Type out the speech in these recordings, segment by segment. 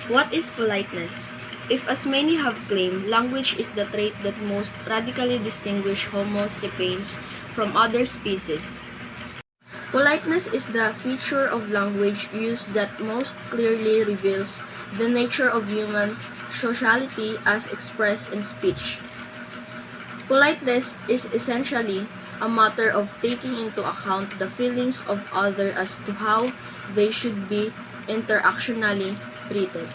What is politeness? If, as many have claimed, language is the trait that most radically distinguishes Homo sapiens from other species, politeness is the feature of language use that most clearly reveals the nature of human sociality as expressed in speech. Politeness is essentially a matter of taking into account the feelings of others as to how they should be interactionally treated,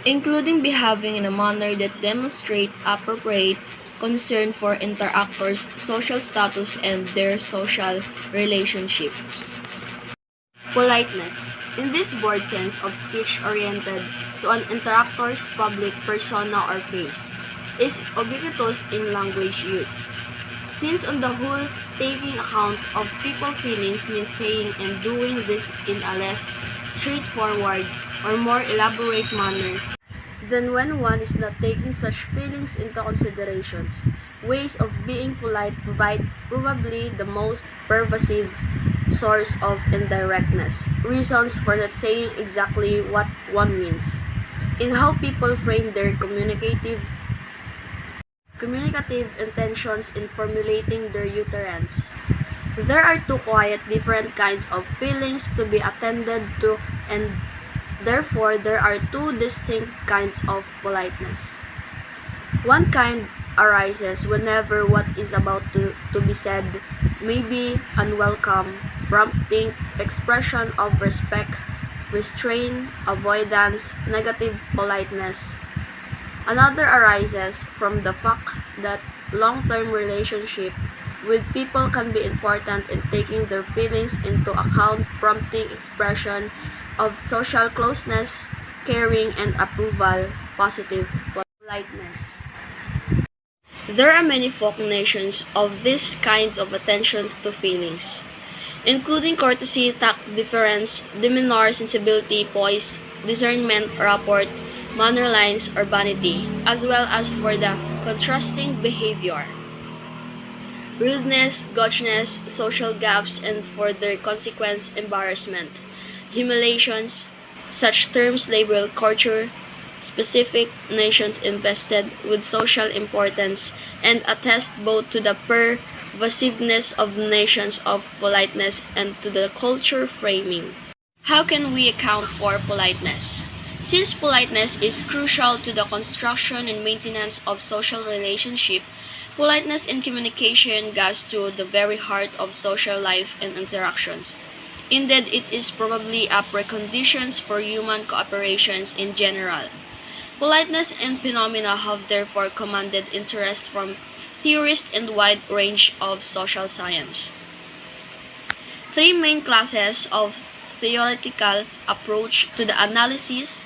including behaving in a manner that demonstrates appropriate concern for interactors' social status and their social relationships. Politeness, in this broad sense of speech oriented to an interactor's public persona or face, is ubiquitous in language use. Since on the whole, taking account of people's feelings means saying and doing this in a less straightforward or more elaborate manner than when one is not taking such feelings into considerations. Ways of being polite provide probably the most pervasive source of indirectness, reasons for not saying exactly what one means, in how people frame their communicative intentions in formulating their utterance. There are two quite different kinds of feelings to be attended to, and therefore there are two distinct kinds of politeness. One kind arises whenever what is about to be said may be unwelcome, prompting expression of respect, restraint, avoidance, negative politeness. Another arises from the fact that long-term relationship with people can be important in taking their feelings into account, prompting expression of social closeness, caring, and approval, positive politeness. There are many folk nations of these kinds of attention to feelings, including courtesy, tact, deference, demeanor, sensibility, poise, discernment, rapport, manner lines, urbanity, as well as for the contrasting behavior, rudeness, gauchiness, social gaffes, and for their consequence, embarrassment, humiliations. Such terms label culture specific nations invested with social importance and attest both to the pervasiveness of nations of politeness and to the culture framing. How can we account for politeness? Since politeness is crucial to the construction and maintenance of social relationship, politeness in communication goes to the very heart of social life and interactions. Indeed, it is probably a precondition for human cooperations in general. Politeness and phenomena have therefore commanded interest from theorists and wide range of social science. Three main classes of theoretical approach to the analysis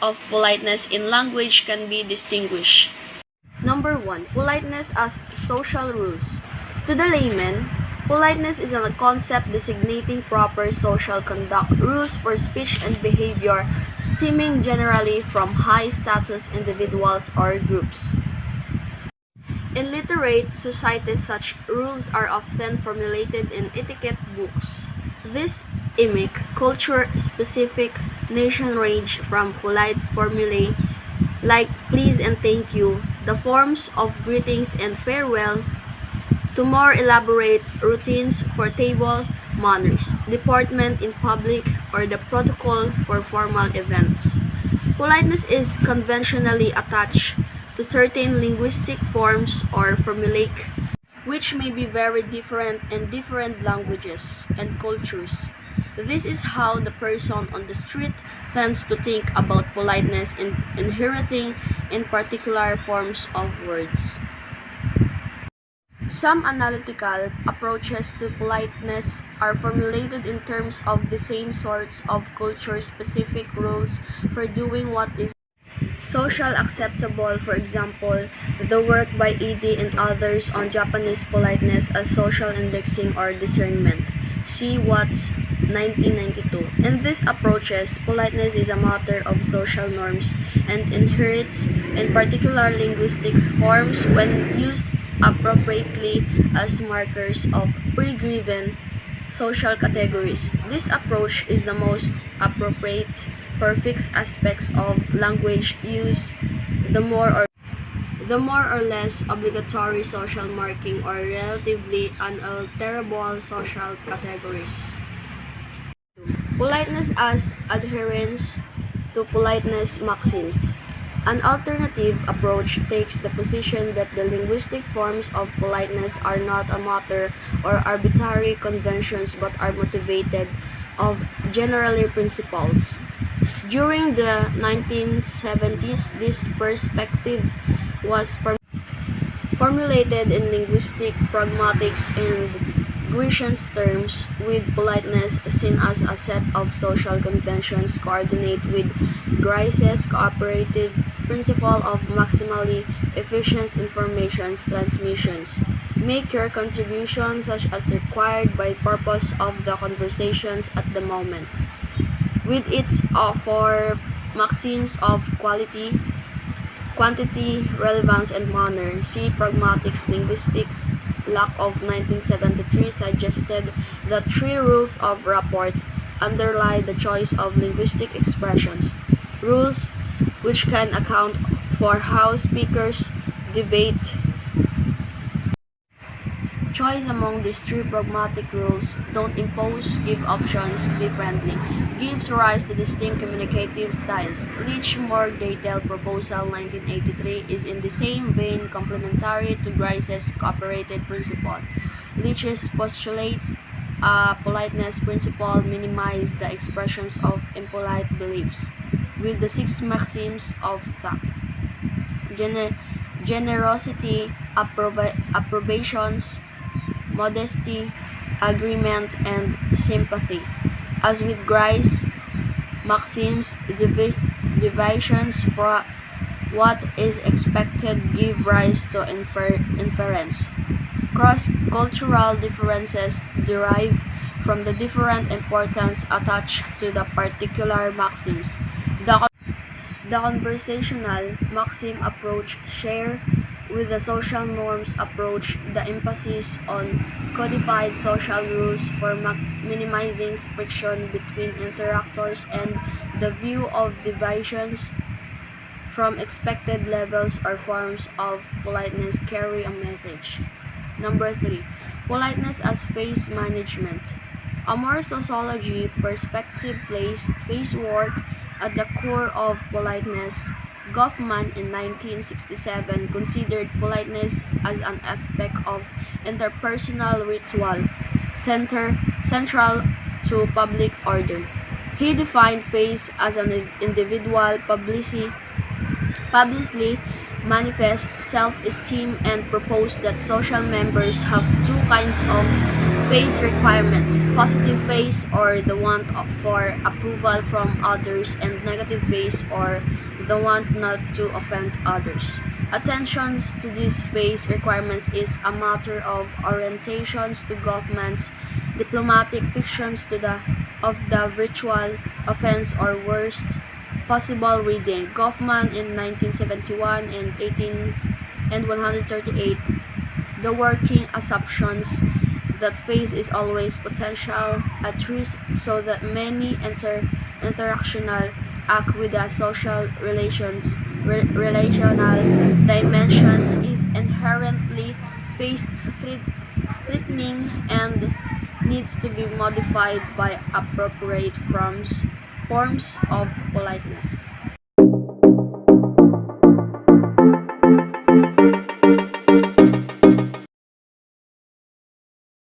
of politeness in language can be distinguished. Number 1. Politeness as social rules. To the layman, politeness is a concept designating proper social conduct, rules for speech and behavior stemming generally from high-status individuals or groups. In literate societies, such rules are often formulated in etiquette books. These imitate culture-specific nation range from polite formulae like please and thank you, the forms of greetings and farewell, to more elaborate routines for table manners, deportment in public, or the protocol for formal events. Politeness is conventionally attached to certain linguistic forms or formulaic, which may be very different in different languages and cultures. This is how the person on the street tends to think about politeness in inheriting in particular forms of words. Some analytical approaches to politeness are formulated in terms of the same sorts of culture-specific rules for doing what is social acceptable. For example, the work by Edie and others on Japanese politeness as social indexing or discernment. See Watts, 1992. In these approaches, politeness is a matter of social norms and inherits in particular linguistic forms when used appropriately as markers of pre-given social categories. This approach is the most appropriate for fixed aspects of language use, the more or the more or less obligatory social marking or relatively unalterable social categories. Politeness as adherence to politeness maxims. An alternative approach takes the position that the linguistic forms of politeness are not a matter or arbitrary conventions but are motivated of generally principles. During the 1970s, this perspective was formulated in linguistic pragmatics and Grecian's terms, with politeness seen as a set of social conventions coordinate with Grice's cooperative principle of maximally efficient information transmissions. Make your contribution such as required by purpose of the conversations at the moment. With its four maxims of quality, quantity, relevance, and manner, see Pragmatics Linguistics. Lack of 1973 suggested that three rules of rapport underlie the choice of linguistic expressions. Rules which can account for how speakers debate. Choice among these three pragmatic rules: don't impose, give options, be friendly, gives rise to distinct communicative styles. Leach's more detailed proposal 1983 is in the same vein complementary to Grice's cooperative principle. Leach's postulates a politeness principle minimize the expressions of impolite beliefs, with the six maxims of tact. Generosity, approbations, modesty, agreement, and sympathy. As with Grice, maxims, divisions for what is expected give rise to inference. Cross-cultural differences derive from the different importance attached to the particular maxims. The conversational maxim approach share with the social norms approach the emphasis on codified social rules for minimizing friction between interactors and the view of divisions from expected levels or forms of politeness carry a message. Number 3. Politeness as phase management. A more sociology perspective place phase work at the core of politeness. Goffman in 1967 considered politeness as an aspect of interpersonal ritual, central to public order. He defined phase as an individual publicly manifest self-esteem and proposed that social members have two kinds of phase requirements: positive phase or the want for approval from others, and negative phase or the want not to offend others. Attention to these phase requirements is a matter of orientations to Goffman's diplomatic fictions of the virtual offense or worst possible reading. Goffman in 1971 and 138. The working assumptions that phase is always potential at risk so that many interactional act with the social relational dimensions is inherently phase threatening and needs to be modified by appropriate forms of politeness.